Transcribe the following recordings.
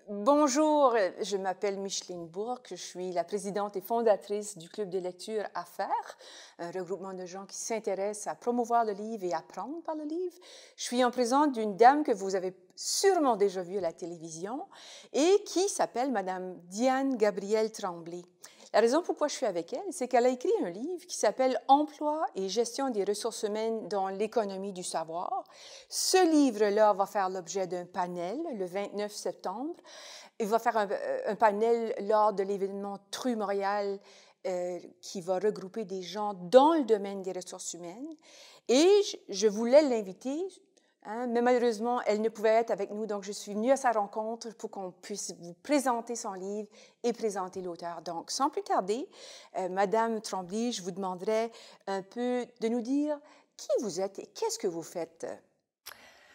Bonjour, je m'appelle Micheline Bourque, je suis la présidente et fondatrice du Club de lecture Affaires, un regroupement de gens qui s'intéressent à promouvoir le livre et apprendre par le livre. Je suis en présence d'une dame que vous avez sûrement déjà vue à la télévision et qui s'appelle Madame Diane Gabrielle Tremblay. La raison pourquoi je suis avec elle, c'est qu'elle a écrit un livre qui s'appelle Emploi et gestion des ressources humaines dans l'économie du savoir. Ce livre-là va faire l'objet d'un panel le 29 septembre. Il va faire un panel lors de l'événement TRU Montréal qui va regrouper des gens dans le domaine des ressources humaines. Et je voulais l'inviter. Hein, mais malheureusement, elle ne pouvait être avec nous, donc je suis venue à sa rencontre pour qu'on puisse vous présenter son livre et présenter l'auteur. Donc, sans plus tarder, Madame Tremblay, je vous demanderai un peu de nous dire qui vous êtes et qu'est-ce que vous faites.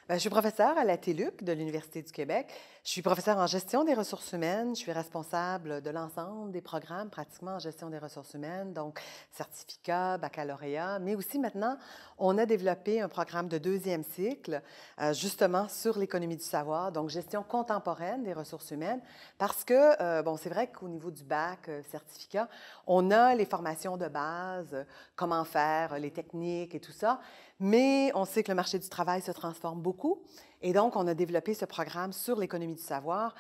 Je suis professeure à la TÉLUQ de l'Université du Québec. Je suis professeure en gestion des ressources humaines. Je suis responsable de l'ensemble des programmes pratiquement en gestion des ressources humaines, donc certificat, baccalauréat, mais aussi maintenant, on a développé un programme de deuxième cycle, justement sur l'économie du savoir, donc gestion contemporaine des ressources humaines, parce que, bon, c'est vrai qu'au niveau du bac, certificat, on a les formations de base, comment faire, les techniques et tout ça, mais on sait que le marché du travail se transforme beaucoup. Et donc, on a développé ce programme sur l'économie du savoir,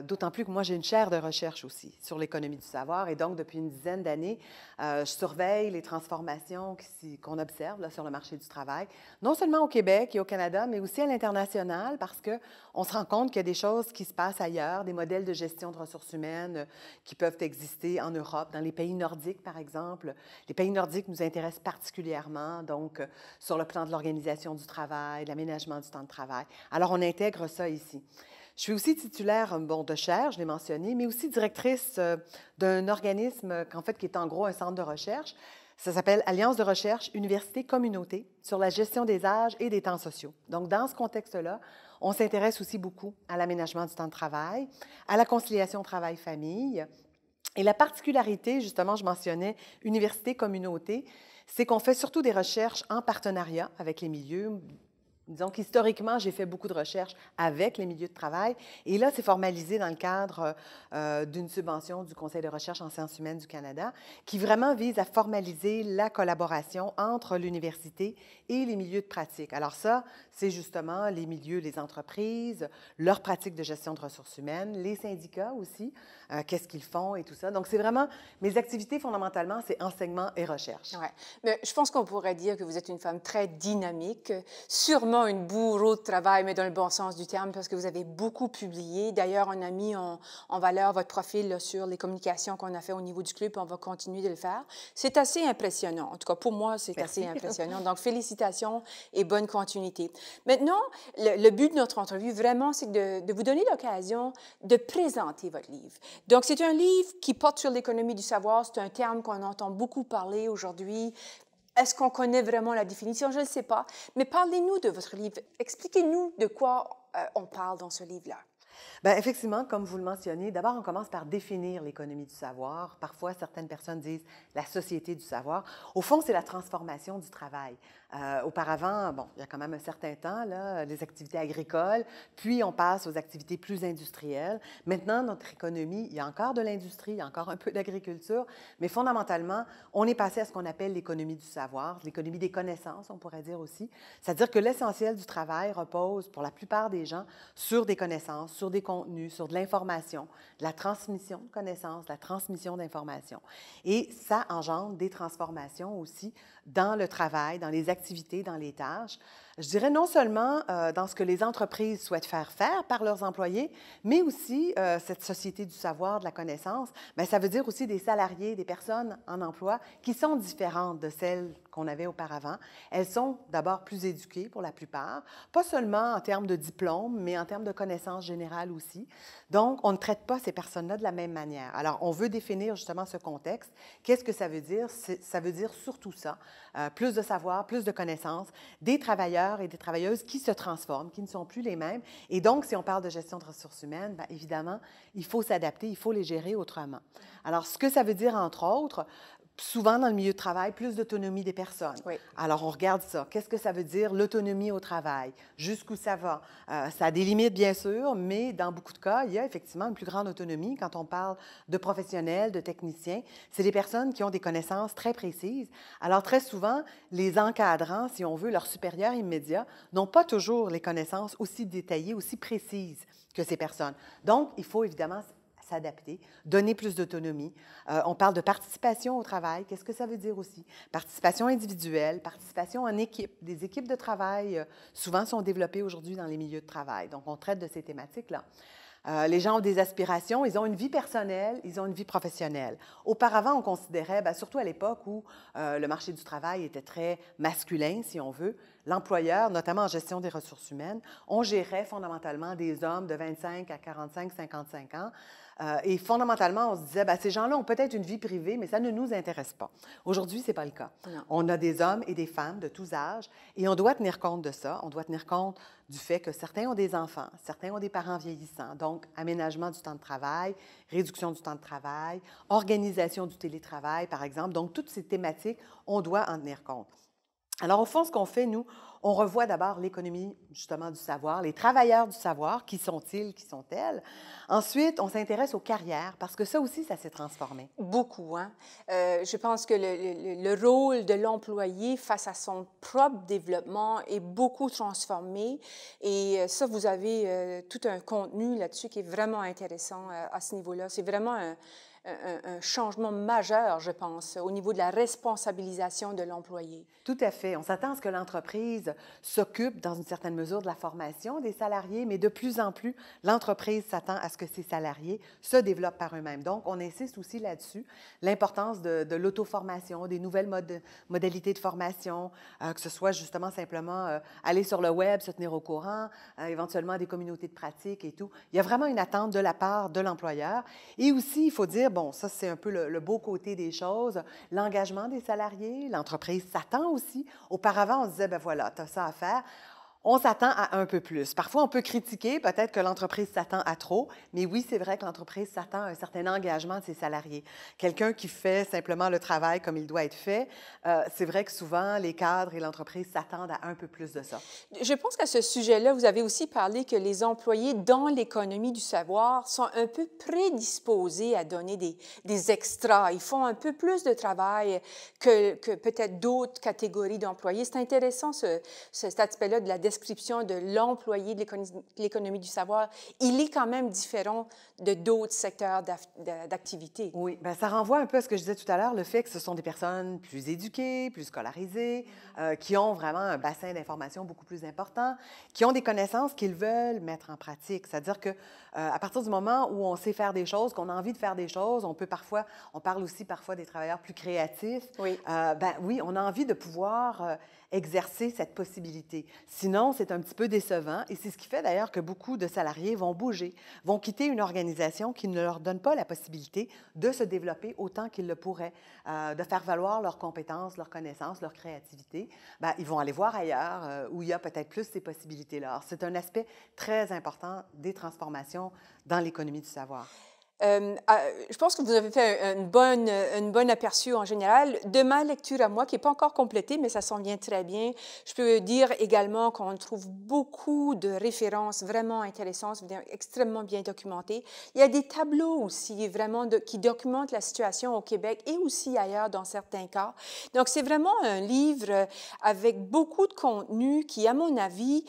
d'autant plus que moi, j'ai une chaire de recherche aussi sur l'économie du savoir. Et donc, depuis une dizaine d'années, je surveille les transformations qu'on observe là, sur le marché du travail, non seulement au Québec et au Canada, mais aussi à l'international, parce qu'on se rend compte qu'il y a des choses qui se passent ailleurs, des modèles de gestion de ressources humaines qui peuvent exister en Europe, dans les pays nordiques, par exemple. Les pays nordiques nous intéressent particulièrement, donc, sur le plan de l'organisation du travail, l'aménagement du temps de travail. Alors, on intègre ça ici. Je suis aussi titulaire de chaire, je l'ai mentionné, mais aussi directrice d'un organisme qui est en gros un centre de recherche. Ça s'appelle Alliance de recherche Université-Communauté sur la gestion des âges et des temps sociaux. Donc, dans ce contexte-là, on s'intéresse aussi beaucoup à l'aménagement du temps de travail, à la conciliation travail-famille. Et la particularité, justement, je mentionnais Université-Communauté, c'est qu'on fait surtout des recherches en partenariat avec les milieux. Disons qu'historiquement, j'ai fait beaucoup de recherches avec les milieux de travail. Et là, c'est formalisé dans le cadre d'une subvention du Conseil de recherche en sciences humaines du Canada, qui vraiment vise à formaliser la collaboration entre l'université et les milieux de pratique. Alors ça, c'est justement les milieux, les entreprises, leurs pratiques de gestion de ressources humaines, les syndicats aussi, qu'est-ce qu'ils font et tout ça. Donc, c'est vraiment, mes activités fondamentalement, c'est enseignement et recherche. Ouais. Mais je pense qu'on pourrait dire que vous êtes une femme très dynamique, sûrement une bourreau de travail, mais dans le bon sens du terme, parce que vous avez beaucoup publié. D'ailleurs, on a mis en valeur votre profil là, sur les communications qu'on a fait au niveau du club, et on va continuer de le faire. C'est assez impressionnant. En tout cas, pour moi, c'est assez impressionnant. Donc, félicitations et bonne continuité. Maintenant, le but de notre entrevue, vraiment, c'est de vous donner l'occasion de présenter votre livre. Donc, c'est un livre qui porte sur l'économie du savoir. C'est un terme qu'on entend beaucoup parler aujourd'hui. Est-ce qu'on connaît vraiment la définition? Je ne sais pas. Mais parlez-nous de votre livre. Expliquez-nous de quoi on parle dans ce livre-là. Bien, effectivement, comme vous le mentionnez, d'abord, on commence par définir l'économie du savoir. Parfois, certaines personnes disent la société du savoir. Au fond, c'est la transformation du travail. Auparavant, bon, il y a quand même un certain temps, là, les activités agricoles, puis on passe aux activités plus industrielles. Maintenant, notre économie, il y a encore de l'industrie, il y a encore un peu d'agriculture, mais fondamentalement, on est passé à ce qu'on appelle l'économie du savoir, l'économie des connaissances, on pourrait dire aussi. C'est-à-dire que l'essentiel du travail repose, pour la plupart des gens, sur des connaissances, sur des contenus, sur de l'information, de la transmission de connaissances, de la transmission d'informations. Et ça engendre des transformations aussi dans le travail, dans les activités, dans les tâches. Je dirais non seulement dans ce que les entreprises souhaitent faire par leurs employés, mais aussi cette société du savoir, de la connaissance, bien, ça veut dire aussi des salariés, des personnes en emploi qui sont différentes de celles qu'on avait auparavant. Elles sont d'abord plus éduquées pour la plupart, pas seulement en termes de diplôme, mais en termes de connaissances générales aussi. Donc, on ne traite pas ces personnes-là de la même manière. Alors, on veut définir justement ce contexte. Qu'est-ce que ça veut dire? Ça veut dire surtout ça, plus de savoir, plus de connaissances, des travailleurs et des travailleuses qui se transforment, qui ne sont plus les mêmes. Et donc, si on parle de gestion de ressources humaines, bien, évidemment, il faut s'adapter, il faut les gérer autrement. Alors, ce que ça veut dire, entre autres, souvent dans le milieu de travail, plus d'autonomie des personnes. Oui. Alors, on regarde ça. Qu'est-ce que ça veut dire, l'autonomie au travail? Jusqu'où ça va? Ça a des limites, bien sûr, mais dans beaucoup de cas, il y a effectivement une plus grande autonomie quand on parle de professionnels, de techniciens. C'est des personnes qui ont des connaissances très précises. Alors, très souvent, les encadrants, si on veut, leurs supérieurs immédiats, n'ont pas toujours les connaissances aussi détaillées, aussi précises que ces personnes. Donc, il faut évidemment s'adapter, donner plus d'autonomie. On parle de participation au travail. Qu'est-ce que ça veut dire aussi? Participation individuelle, participation en équipe. Des équipes de travail, souvent, sont développées aujourd'hui dans les milieux de travail. Donc, on traite de ces thématiques-là. Les gens ont des aspirations, ils ont une vie personnelle, ils ont une vie professionnelle. Auparavant, on considérait, bien, surtout à l'époque où le marché du travail était très masculin, si on veut, l'employeur, notamment en gestion des ressources humaines, on gérait fondamentalement des hommes de 25 à 45, 55 ans. Et fondamentalement, on se disait, bien, ces gens-là ont peut-être une vie privée, mais ça ne nous intéresse pas. Aujourd'hui, ce n'est pas le cas. Non. On a des hommes et des femmes de tous âges et on doit tenir compte de ça. On doit tenir compte du fait que certains ont des enfants, certains ont des parents vieillissants. Donc, aménagement du temps de travail, réduction du temps de travail, organisation du télétravail, par exemple. Donc, toutes ces thématiques, on doit en tenir compte. Alors, au fond, ce qu'on fait, nous, on revoit d'abord l'économie, justement, du savoir, les travailleurs du savoir, qui sont-ils, qui sont-elles? Ensuite, on s'intéresse aux carrières, parce que ça aussi, ça s'est transformé. Beaucoup, hein? Je pense que le rôle de l'employé face à son propre développement est beaucoup transformé. Et ça, vous avez tout un contenu là-dessus qui est vraiment intéressant à ce niveau-là. C'est vraiment un changement majeur, je pense, au niveau de la responsabilisation de l'employé. Tout à fait. On s'attend à ce que l'entreprise s'occupe, dans une certaine mesure, de la formation des salariés, mais de plus en plus, l'entreprise s'attend à ce que ses salariés se développent par eux-mêmes. Donc, on insiste aussi là-dessus, l'importance de l'auto-formation, des nouvelles modalités de formation, que ce soit justement simplement aller sur le web, se tenir au courant, éventuellement des communautés de pratique et tout. Il y a vraiment une attente de la part de l'employeur. Et aussi, il faut dire, bon, ça, c'est un peu le beau côté des choses, l'engagement des salariés, l'entreprise s'attend aussi. Auparavant, on se disait, ben voilà, tu as ça à faire. On s'attend à un peu plus. Parfois, on peut critiquer, peut-être que l'entreprise s'attend à trop, mais oui, c'est vrai que l'entreprise s'attend à un certain engagement de ses salariés. Quelqu'un qui fait simplement le travail comme il doit être fait, c'est vrai que souvent, les cadres et l'entreprise s'attendent à un peu plus de ça. Je pense qu'à ce sujet-là, vous avez aussi parlé que les employés dans l'économie du savoir sont un peu prédisposés à donner des extras. Ils font un peu plus de travail que peut-être d'autres catégories d'employés. C'est intéressant, cet aspect-là de la description de l'employé de l'économie du savoir. Il est quand même différent de d'autres secteurs d'activité. Oui, bien, ça renvoie un peu à ce que je disais tout à l'heure, le fait que ce sont des personnes plus éduquées, plus scolarisées, qui ont vraiment un bassin d'information beaucoup plus important, qui ont des connaissances qu'ils veulent mettre en pratique. C'est-à-dire que à partir du moment où on sait faire des choses, qu'on a envie de faire des choses, on peut parfois, on parle aussi parfois des travailleurs plus créatifs. Oui. Ben oui, on a envie de pouvoir exercer cette possibilité. Sinon, c'est un petit peu décevant et c'est ce qui fait d'ailleurs que beaucoup de salariés vont bouger, vont quitter une organisation qui ne leur donne pas la possibilité de se développer autant qu'ils le pourraient, de faire valoir leurs compétences, leurs connaissances, leur créativité. Bien, ils vont aller voir ailleurs où il y a peut-être plus ces possibilités-là. Alors, c'est un aspect très important des transformations dans l'économie du savoir. Je pense que vous avez fait une bonne aperçu en général. De ma lecture à moi, qui n'est pas encore complétée, mais ça s'en vient très bien, je peux dire également qu'on trouve beaucoup de références vraiment intéressantes, extrêmement bien documentées. Il y a des tableaux aussi vraiment qui documentent la situation au Québec et aussi ailleurs dans certains cas. Donc, c'est vraiment un livre avec beaucoup de contenu qui, à mon avis,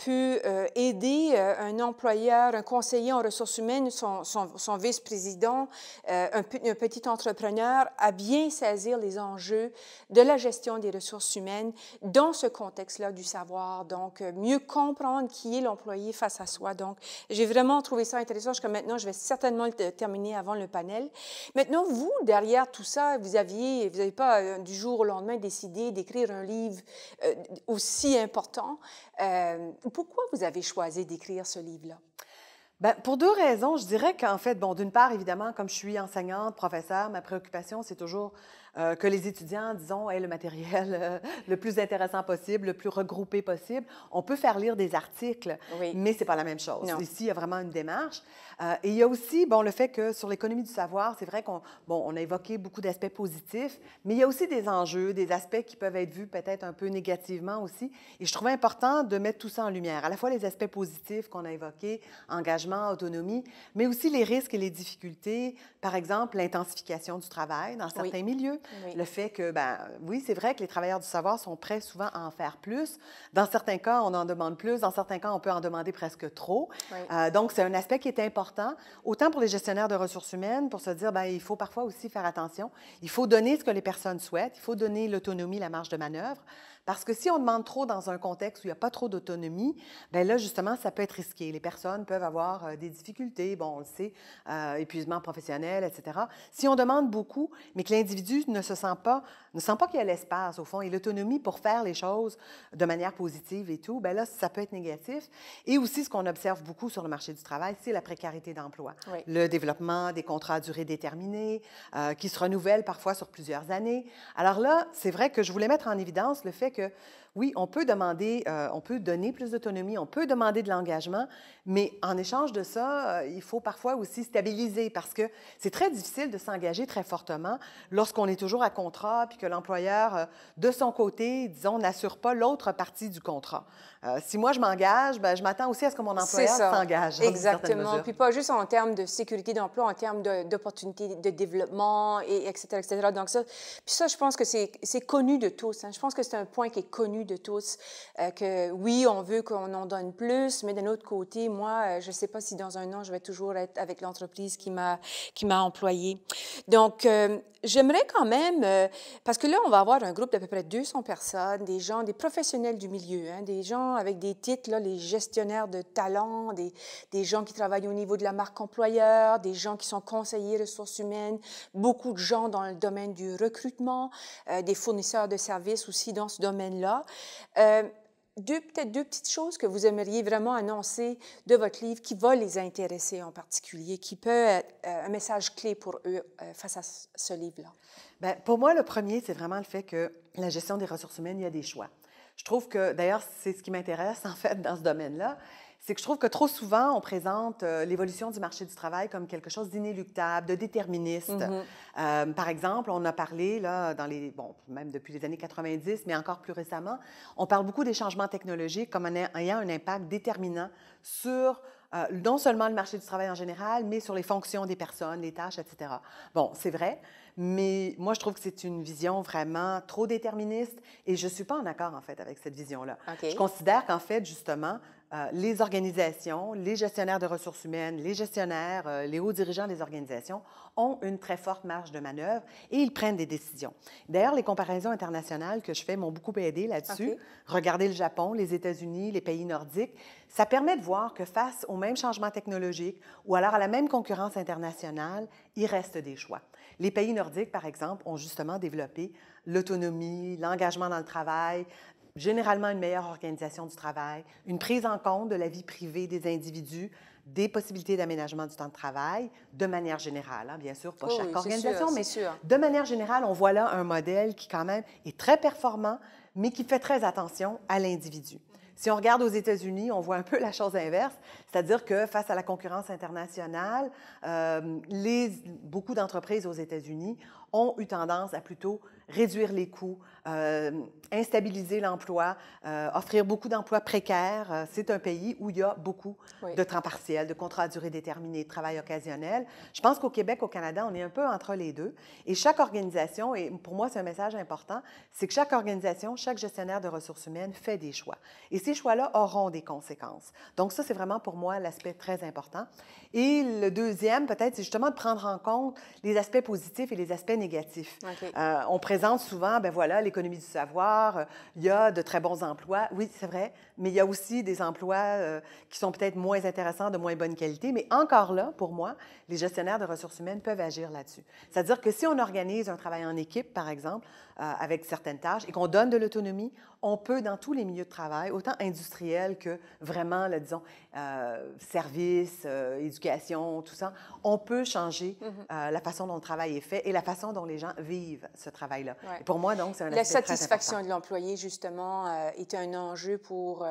peut aider un employeur, un conseiller en ressources humaines, son vice-président, un petit entrepreneur, à bien saisir les enjeux de la gestion des ressources humaines dans ce contexte-là du savoir. Donc, mieux comprendre qui est l'employé face à soi. Donc, j'ai vraiment trouvé ça intéressant. Jusqu'à maintenant, je vais certainement le terminer avant le panel. Maintenant, vous, derrière tout ça, vous n'avez pas du jour au lendemain décidé d'écrire un livre aussi important. Pourquoi vous avez choisi d'écrire ce livre-là? Bien, pour deux raisons. Je dirais qu'en fait, bon, d'une part, évidemment, comme je suis enseignante, professeure, ma préoccupation, c'est toujours que les étudiants, disons, aient le matériel le plus intéressant possible, le plus regroupé possible. On peut faire lire des articles, mais ce n'est pas la même chose. Non. Ici, il y a vraiment une démarche. Et il y a aussi, bon, le fait que sur l'économie du savoir, c'est vrai on a évoqué beaucoup d'aspects positifs, mais il y a aussi des enjeux, des aspects qui peuvent être vus peut-être un peu négativement aussi. Et je trouvais important de mettre tout ça en lumière, à la fois les aspects positifs qu'on a évoqués, engagement, autonomie, mais aussi les risques et les difficultés. Par exemple, l'intensification du travail dans certains milieux. Le fait que, oui, c'est vrai que les travailleurs du savoir sont prêts souvent à en faire plus. Dans certains cas, on en demande plus. Dans certains cas, on peut en demander presque trop. Donc, c'est un aspect qui est important, autant pour les gestionnaires de ressources humaines, pour se dire, il faut parfois aussi faire attention. Il faut donner ce que les personnes souhaitent. Il faut donner l'autonomie, la marge de manœuvre. Parce que si on demande trop dans un contexte où il n'y a pas trop d'autonomie, bien là, justement, ça peut être risqué. Les personnes peuvent avoir des difficultés, bon, on le sait, épuisement professionnel, etc. Si on demande beaucoup, mais que l'individu ne sent pas qu'il y a l'espace, au fond, et l'autonomie pour faire les choses de manière positive et tout, bien là, ça peut être négatif. Et aussi, ce qu'on observe beaucoup sur le marché du travail, c'est la précarité d'emploi. Le développement des contrats à durée déterminée, qui se renouvellent parfois sur plusieurs années. Alors là, c'est vrai que je voulais mettre en évidence le fait que, oui, on peut demander, on peut donner plus d'autonomie, on peut demander de l'engagement, mais en échange de ça, il faut parfois aussi stabiliser parce que c'est très difficile de s'engager très fortement lorsqu'on est toujours à contrat puis que l'employeur, de son côté, disons, n'assure pas l'autre partie du contrat. Si moi, je m'engage, je m'attends aussi à ce que mon employeur s'engage. Exactement. Puis pas juste en termes de sécurité d'emploi, en termes d'opportunités de développement, et etc., etc. Donc ça, puis ça, je pense que c'est connu de tous. Hein. Je pense que c'est un point qui est connu de tous, que oui, on veut qu'on en donne plus, mais d'un autre côté, moi, je ne sais pas si dans un an, je vais toujours être avec l'entreprise qui m'a employée. Donc, j'aimerais quand même, parce que là, on va avoir un groupe d'à peu près 200 personnes, des gens, des professionnels du milieu, hein, des gens avec des titres, là, les gestionnaires de talent, des gens qui travaillent au niveau de la marque employeur, des gens qui sont conseillers ressources humaines, beaucoup de gens dans le domaine du recrutement, des fournisseurs de services aussi dans ce domaine-là. Peut-être deux petites choses que vous aimeriez vraiment annoncer de votre livre qui va les intéresser en particulier, qui peut être un message clé pour eux face à ce livre-là. Bien, pour moi, le premier, c'est vraiment le fait que la gestion des ressources humaines, il y a des choix. Je trouve que, d'ailleurs, c'est ce qui m'intéresse, en fait, dans ce domaine-là, c'est que je trouve que trop souvent, on présente l'évolution du marché du travail comme quelque chose d'inéluctable, de déterministe. Par exemple, on a parlé, là, même depuis les années 90, mais encore plus récemment, on parle beaucoup des changements technologiques comme ayant un impact déterminant sur non seulement le marché du travail en général, mais sur les fonctions des personnes, les tâches, etc. Bon, c'est vrai, mais moi, je trouve que c'est une vision vraiment trop déterministe et je ne suis pas en accord, en fait, avec cette vision-là. Je considère qu'en fait, justement, les organisations, les gestionnaires de ressources humaines, les gestionnaires, les hauts dirigeants des organisations ont une très forte marge de manœuvre et ils prennent des décisions. D'ailleurs, les comparaisons internationales que je fais m'ont beaucoup aidé là-dessus. Regardez le Japon, les États-Unis, les pays nordiques, ça permet de voir que face aux mêmes changements technologiques ou alors à la même concurrence internationale, il reste des choix. Les pays nordiques, par exemple, ont justement développé l'autonomie, l'engagement dans le travail, généralement une meilleure organisation du travail, une prise en compte de la vie privée des individus, des possibilités d'aménagement du temps de travail, de manière générale, hein, bien sûr, pas chaque organisation, mais de manière générale, on voit là un modèle qui quand même est très performant, mais qui fait très attention à l'individu. Si on regarde aux États-Unis, on voit un peu la chose inverse, c'est-à-dire que face à la concurrence internationale, beaucoup d'entreprises aux États-Unis ont eu tendance à plutôt réduire les coûts, instabiliser l'emploi, offrir beaucoup d'emplois précaires. C'est un pays où il y a beaucoup de temps partiel, de contrats à durée déterminée, de travail occasionnel. Je pense qu'au Québec, au Canada, on est un peu entre les deux. Et chaque organisation, et pour moi, c'est un message important, c'est que chaque organisation, chaque gestionnaire de ressources humaines fait des choix. Et ces choix-là auront des conséquences. Donc ça, c'est vraiment pour moi l'aspect très important. Et le deuxième, peut-être, c'est justement de prendre en compte les aspects positifs et les aspects négatifs. On présente souvent, ben voilà, l'économie du savoir, il y a de très bons emplois. Oui, c'est vrai, mais il y a aussi des emplois qui sont peut-être moins intéressants, de moins bonne qualité. Mais encore là, pour moi, les gestionnaires de ressources humaines peuvent agir là-dessus. C'est-à-dire que si on organise un travail en équipe, par exemple, avec certaines tâches et qu'on donne de l'autonomie, on peut, dans tous les milieux de travail, autant industriels que vraiment, là, disons, services, éducation, tout ça, on peut changer la façon dont le travail est fait et la façon dont les gens vivent ce travail-là. Ouais. Et pour moi, donc, c'est un La aspect très satisfaction important. de l'employé, justement, est un enjeu pour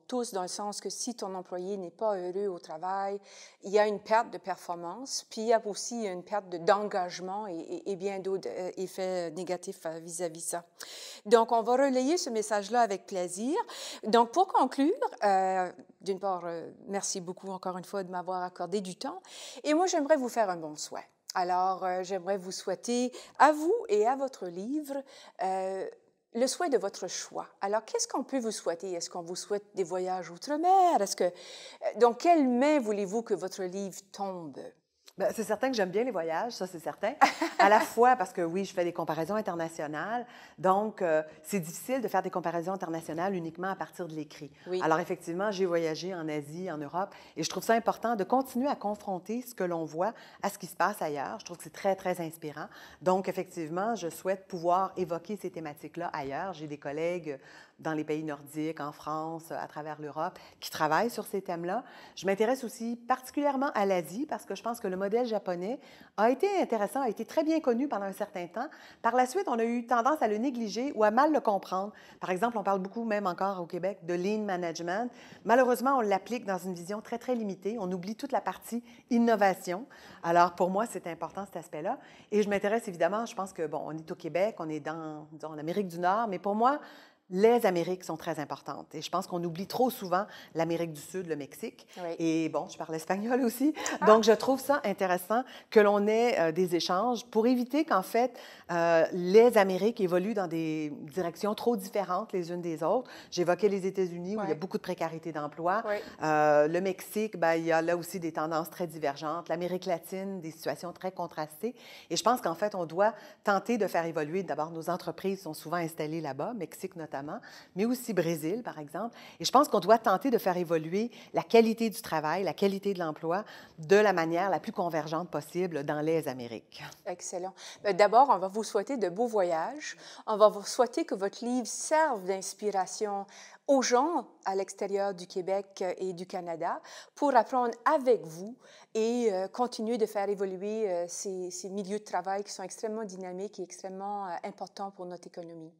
tous, dans le sens que si ton employé n'est pas heureux au travail, il y a une perte de performance, puis il y a aussi une perte d'engagement et bien d'autres effets négatifs vis-à-vis ça. Donc, on va relayer ce message-là avec plaisir. Donc, pour conclure, d'une part, merci beaucoup encore une fois de m'avoir accordé du temps. Et moi, j'aimerais vous faire un bon souhait. Alors, j'aimerais vous souhaiter à vous et à votre livre le souhait de votre choix. Alors, qu'est-ce qu'on peut vous souhaiter? Est-ce qu'on vous souhaite des voyages outre-mer? Dans quelle main voulez-vous que votre livre tombe? Bien, c'est certain que j'aime bien les voyages, ça c'est certain. À la fois parce que oui, je fais des comparaisons internationales, donc c'est difficile de faire des comparaisons internationales uniquement à partir de l'écrit. Oui. Alors effectivement, j'ai voyagé en Asie, en Europe, et je trouve ça important de continuer à confronter ce que l'on voit à ce qui se passe ailleurs. Je trouve que c'est très, très inspirant. Donc effectivement, je souhaite pouvoir évoquer ces thématiques-là ailleurs. J'ai des collègues dans les pays nordiques, en France, à travers l'Europe, qui travaillent sur ces thèmes-là. Je m'intéresse aussi particulièrement à l'Asie parce que je pense que le modèle japonais a été intéressant, a été très bien connu pendant un certain temps. Par la suite, on a eu tendance à le négliger ou à mal le comprendre. Par exemple, on parle beaucoup, même encore au Québec, de lean management. Malheureusement, on l'applique dans une vision très, très limitée. On oublie toute la partie innovation. Alors, pour moi, c'est important cet aspect-là. Et je m'intéresse évidemment, je pense que, bon, on est au Québec, on est disons, en Amérique du Nord, mais pour moi, les Amériques sont très importantes. Et je pense qu'on oublie trop souvent l'Amérique du Sud, le Mexique. Oui. Et bon, je parle espagnol aussi. Donc, je trouve ça intéressant que l'on ait des échanges pour éviter qu'en fait, les Amériques évoluent dans des directions trop différentes les unes des autres. J'évoquais les États-Unis où il y a beaucoup de précarité d'emploi. Oui. Le Mexique, bien, il y a là aussi des tendances très divergentes. L'Amérique latine, des situations très contrastées. Et je pense qu'en fait, on doit tenter de faire évoluer. D'abord, nos entreprises sont souvent installées là-bas, Mexique notamment, mais aussi Brésil, par exemple. Et je pense qu'on doit tenter de faire évoluer la qualité du travail, la qualité de l'emploi de la manière la plus convergente possible dans les Amériques. Excellent. D'abord, on va vous souhaiter de beaux voyages. On va vous souhaiter que votre livre serve d'inspiration aux gens à l'extérieur du Québec et du Canada pour apprendre avec vous et continuer de faire évoluer ces milieux de travail qui sont extrêmement dynamiques et extrêmement importants pour notre économie.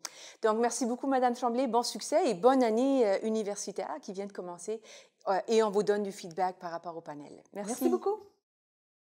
Donc, merci beaucoup, Madame Tremblay. Bon succès et bonne année universitaire qui vient de commencer. Et on vous donne du feedback par rapport au panel. Merci beaucoup.